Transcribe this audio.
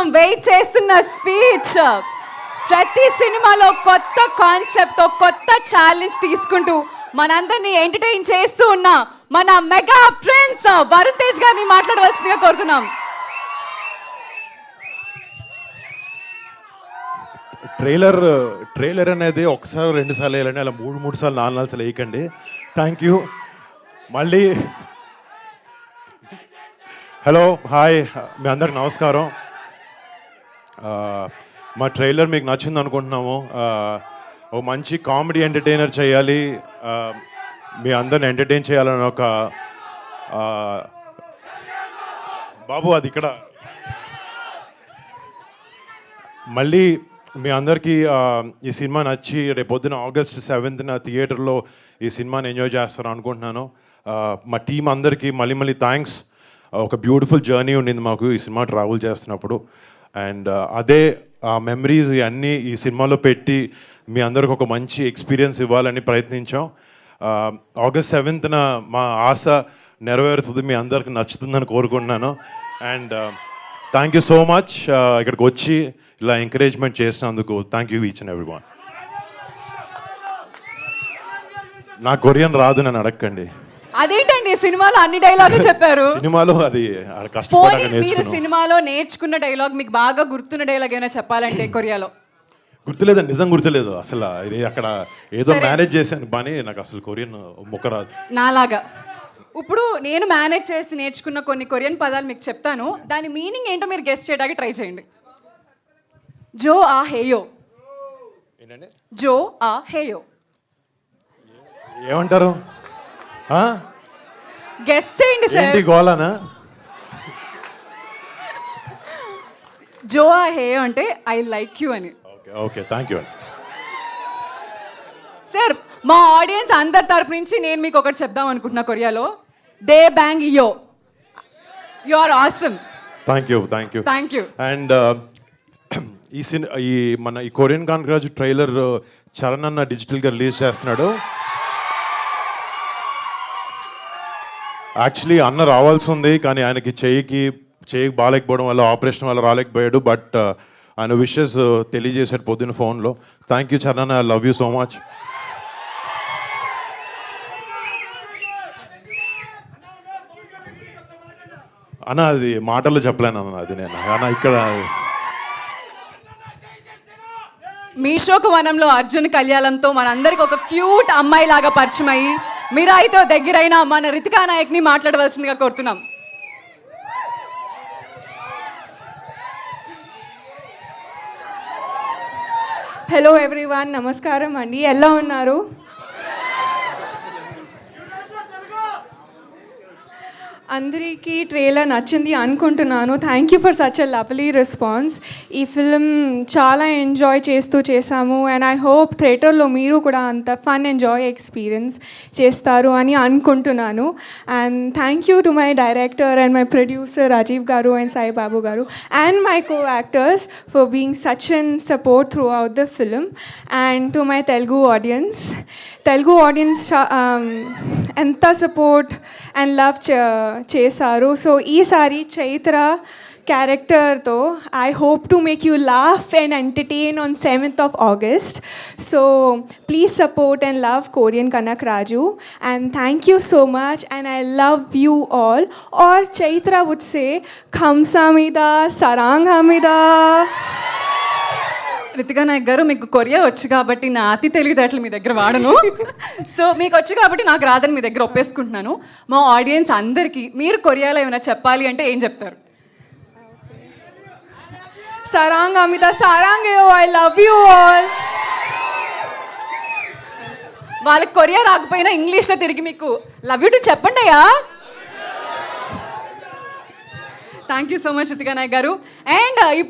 మనం వెయిట్ చేస్తున్న స్పీచ్. ప్రతి సినిమాలో కొత్త కాన్సెప్ట్, కొత్త ఛాలెంజ్ తీసుకుంటూ మనందరినీ ఎంటర్టైన్ చేస్తూ ఉన్న మన మెగా ప్రిన్స్ వరుణ్ తేజ్ గారిని మాట్లాడవలసిందిగా కోరుతున్నాం. ట్రైలర్ అనేది ఒకసారి 2 సార్లు వేయాలండి, అలా 3 సార్లు 4 సార్లు వేయకండి. Thank you. మళ్ళీ హలో, హాయ్, మీ అందరికి నమస్కారం. మా ట్రైలర్ మీకు నచ్చింది అనుకుంటున్నాము. ఓ మంచి కామెడీ ఎంటర్టైనర్ చేయాలి, మీ అందరిని ఎంటర్టైన్ చేయాలని ఒక బాబు అది ఇక్కడ మళ్ళీ మీ అందరికీ ఈ సినిమా నచ్చి రేపొద్దున August 7th థియేటర్లో ఈ సినిమాని ఎంజాయ్ చేస్తారు అనుకుంటున్నాను. మా టీం అందరికీ మళ్ళీ థ్యాంక్స్. ఒక బ్యూటిఫుల్ జర్నీ ఉండింది మాకు ఈ సినిమా ట్రావెల్ చేస్తున్నప్పుడు. అండ్ అదే ఆ మెమరీస్ ఇవన్నీ ఈ సినిమాలో పెట్టి మీ అందరికి ఒక మంచి ఎక్స్పీరియన్స్ ఇవ్వాలని ప్రయత్నించాం. August 7th మా ఆశ నెరవేరుతుంది, మీ అందరికి నచ్చుతుందని కోరుకుంటున్నాను. And thank you so much ఇక్కడికి వచ్చి ఇలా ఎంకరేజ్మెంట్ చేసినందుకు. Thank you each and everyone. నా కొరియన్ రాదు, నన్ను అడగండి. అదేంటండి సినిమాలో అన్ని డైలాగ్ చెప్పారు? సినిమాలో అది కష్టపడి మీరు సినిమాలో నేర్చుకున్న డైలాగ్, మీకు బాగా గుర్తున్న డైలాగ్ ఏమైనా చెప్పాలంటే కొరియాలో? గుర్తులేదు, నిజం గుర్తులేదు అసలు. అక్కడ ఏదో మేనేజ్ చేశాను పని, నాకు అసలు కొరియన్ ముక్క రాదు నాలాగా. ఇప్పుడు నేను మేనేజ్ చేసి నేర్చుకున్న కొన్ని కొరియన్ పదాలు మీకు చెప్తాను, దాని మీనింగ్ ఏంటో మీరు గెస్ట్ చేయడానికి ట్రై చేయండి. జో ఆ హేయో. ఏంటండి జో ఆ హేయో ఏమంటారు? గెస్ట్ చేయండి సార్. గోలానా? జో ఆ హేయో అంటే ఐ లైక్ యూ అని. Okay, thank you. సార్, మా ఆడియన్స్ అందరి తరపు నుంచి నేను మీకు ఒకటి చెప్దాం అనుకుంటున్నా కొరియాలో. దే బ్యాంగ్ యో, you are awesome. Thank you. Thank you. And మన ఈ కొరియన్ కాన్గ్రాజ్ ట్రైలర్ చరణ్ అన్న డిజిటల్గా రిలీజ్ చేస్తున్నాడు. యాక్చువల్లీ అన్న రావాల్సి ఉంది, కానీ ఆయనకి చెయ్యికి బాగాలేకపోవడం వల్ల, ఆపరేషన్ వల్ల రాలేకపోయాడు. బట్ ఆయన విషెస్ తెలియజేశాడు పొద్దున్న ఫోన్లో. Thank you Charan, I love you so much. అన్న అది మాటల్లో చెప్పలేను అన్న, అది నేను అన్న ఇక్కడ మీషోకు వనంలో అర్జున్ కళ్యాణంతో మనందరికి ఒక క్యూట్ అమ్మాయి లాగా పరిచయం అయ్యి మీరాయితో దగ్గరైన మన రితికా నాయక్ని మాట్లాడవలసిందిగా కోరుతున్నాం. హలో ఎవ్రీవన్, నమస్కారం అండి. ఎలా ఉన్నారు? అందరికీ ట్రైలర్ నచ్చింది అనుకుంటున్నాను. Thank you for such a lovely response. ఈ ఫిల్మ్ చాలా ఎంజాయ్ చేసాము. అండ్ ఐ హోప్ థియేటర్లో మీరు కూడా అంత ఫన్ ఎంజాయ్ ఎక్స్పీరియన్స్ చేస్తారు అని అనుకుంటున్నాను. And thank you to my director and my producer Rajeev గారు అండ్ సాయి బాబు గారు and my co actors for being such and support throughout the film. And to my Telugu audience ఎంత సపోర్ట్ అండ్ లవ్ చేశారు. So ఈసారి చైత్ర క్యారెక్టర్తో I hope to make you laugh and entertain on 7th of August. So please support and love Korean Kanak Raju. And thank you so much and I love you all. Or Chaitra would say ఖమ్సామిదా సరాంగామిదా. రితికా నాయక్ గారు, మీకు Korea వచ్చు కాబట్టి నా అతి తెలివితేటలు మీ దగ్గర వాడను. సో మీకు వచ్చు కాబట్టి నాకు రాదని మీ దగ్గర ఒప్పేసుకుంటున్నాను. మా ఆడియన్స్ అందరికీ మీరు కొరియాలో ఏమైనా చెప్పాలి అంటే ఏం చెప్తారు? సరాంగామిదా సారాంగేయో, ఐ లవ్ యూ ఆల్. వాళ్ళకి కొరియా రాకపోయినా ఇంగ్లీష్లో తిరిగి మీకు లవ్ యూ టు చెప్పండి అయ్యా. Thank you so much Ritika Nayak గారు. అండ్ ఇప్పుడు